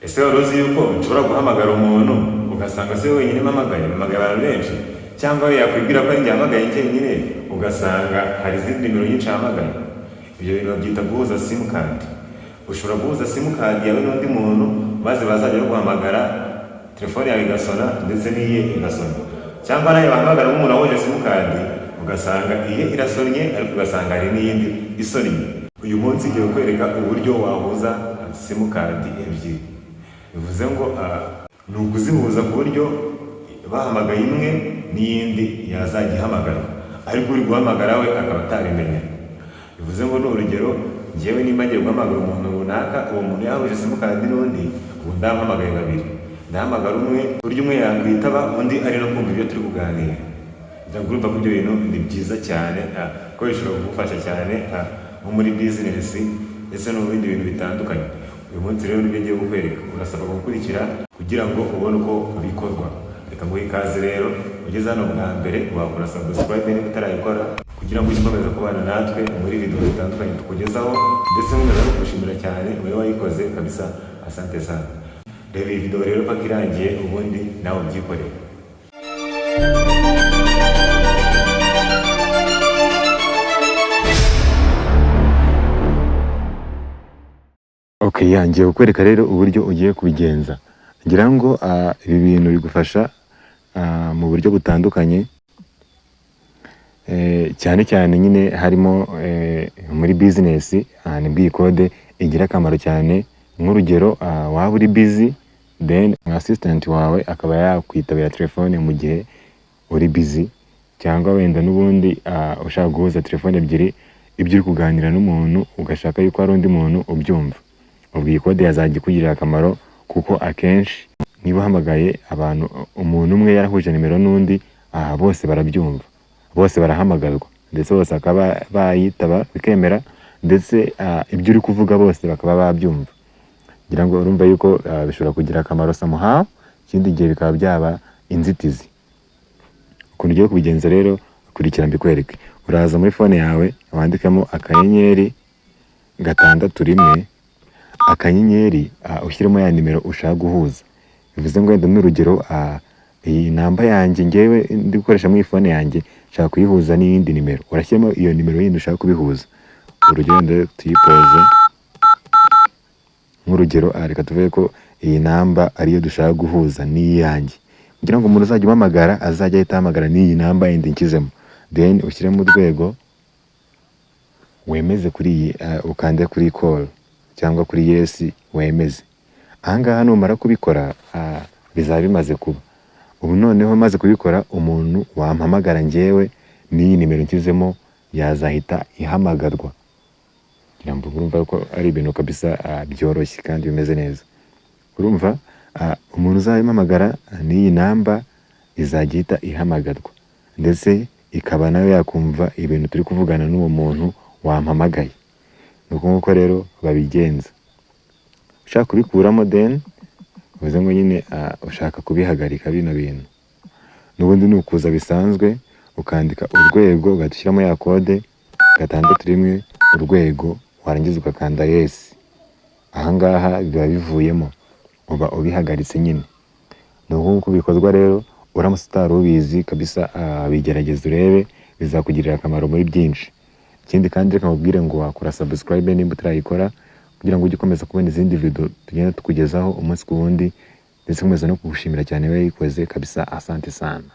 Ese wari uzi yuko ushobora guhamagara umuntu ugasanga se wenyine mpamagaye abantu benshi, cyangwa yakwibwira ko ari njye hamagaye njyenyine ugasanga hari izindi nimero nyinshi ahamagaye? Ibyo bintu babyita guhuza simukadi. Ushobora guhuza simukadi yawe n'undi muntu maze bazajya guhamagara, telefone yawe igasona ndetse n'iye igasona, cyangwa nawe wahamagara nk'umuntu wahuje simukadi ugasanga iye irasonnye ariko ugasanga hari n'iyindi isonnye. Uyu munsi ngiye kwereka uburyo wahuza simukadi ebyiri. Bivuze ngo ni ukuzihuza ku buryo bahamagaye imwe n'iyindi yazajya ihamagara, ariko uri guhamagara we akaba atabimenya. Bivuze ngo ni urugero, njyewe nimba ngiye guhamagara umuntu runaka, uwo muntu yahuje simukadi n'undi, ubu ndahamagaye babiri, ndahamagara umwe buryo umwe yakwitaba undi ari no kumva ibyo turi kuganira. Ndagurumva ko ibyo bintu ni byiza cyane, ko bishobora kugufasha cyane nko muri bizinesi ndetse no mu bindi bintu bitandukanye. Uyu munsi rero nibyo ngiye kukwereka, urasabwa gukurikira kugira ngo ubone uko bikorwa. Reka nguhe ikaze rero, ugeze hano bwa mbere wakora subscribe niba utarayikora, kugira ngo ukomeze kubana natwe muri video zitandukanye tukugezaho, ndetse nkomeza no kugushimira cyane wowe wayikoze kabisa, asante sana. Reba iyi video rero paka irangiye, ubundi nawe ubyikorere. Okay, ngiye kukwereka rero uburyo ugiye kubigenza. Ngira ngo ibi bintu bigufasha mu buryo butandukanye, cyane cyane nyine harimo muri business. Nibwo iyi code igira akamaro cyane. Nk'urugero, waba uri busy, then assistant wawe akaba yakwitabira telefone mu gihe uri busy, cyangwa wenda n'ubundi ushaka guhuza telefone ebyiri, ibyo uri kuganira n'umuntu ugashaka yuko hari undi muntu ubyumva. Ubwo iyi code yazajya ikugirira akamaro, kuko akenshi niba uhamagaye abantu, umuntu umwe yarahuje nimero n'undi, bose barabyumva, bose barahamagarwa, ndetse bose akaba bayitaba bikemera, ndetse ibyo uri kuvuga bose bakaba babyumva. Ngira ngo urumva yuko bishobora kugira akamaro somehow, ikindi gihe bikaba byaba inzitizi. Ukuntu ugiye kubigenza rero, kurikira mbikwereke. Uraza muri phone yawe, wandikamo akanyenyeri 6 akanyenyeri, ushyiremo ya nimero ushaka guhuza. Bivuze ngo wenda n'urugero, iyi namba yanjye ngewe ndi gukoresha muri phone yanjye nshaka kuyihuza n'iyindi nimero, urashyiramo iyo nimero yindi ushaka kubihuza. Urugero ndetse tuyipoze nk'urugero, reka tuvuge ko iyi namba ariyo dushaka guhuza n'iyanjye, kugira ngo umuntu uzajya uhamagara azajya ahita ahamagara n'iyi namba yindi nshyizemo. Then ushyiremo urwego, wemeze kuri iyi, ukande kuri call cyangwa kuri yes wemeze. Ahangaha numara kubikora bizaba bimaze kuba. Ubu noneho maze kubikora, umuntu wampamagara ngewe n'iyi nimero nshyizemo yazahita ihamagarwa. Ngira ngo urumva ko ari ibintu kabisa byoroshye kandi bimeze neza. Urumva, umuntu uzayimpamagara n'iyi namba izajya ihita ihamagarwa, ndetse ikaba nayo yakumva ibintu turi kuvugana n'uwo muntu wampamagaye. Nuko nguko rero babigenza. Ushaka kubikuramo, then bivuze ngo nyine ushaka kubihagarika bino bintu, n'ubundi nukuza bisanzwe ukandika urwego, ugashyiramo ya code 6 urwego, warangiza ugakanda yes. Ahangaha biba bivuyemo, uba ubihagaritse nyine. Nuko nguko bikozwa rero. Uramutse utari ubizi kabisa, bigerageza urebe, bizakugirira akamaro muri byinshi. Ikindi kandi reka nkubwire ngo wakora subscribe nimba utarayikora, kugira ngo ujye ukomeza kubona izindi video tugenda tukugezaho umunsi ku wundi, ndetse nkomeza no kugushimira cyane wayikoze kabisa, asante sana.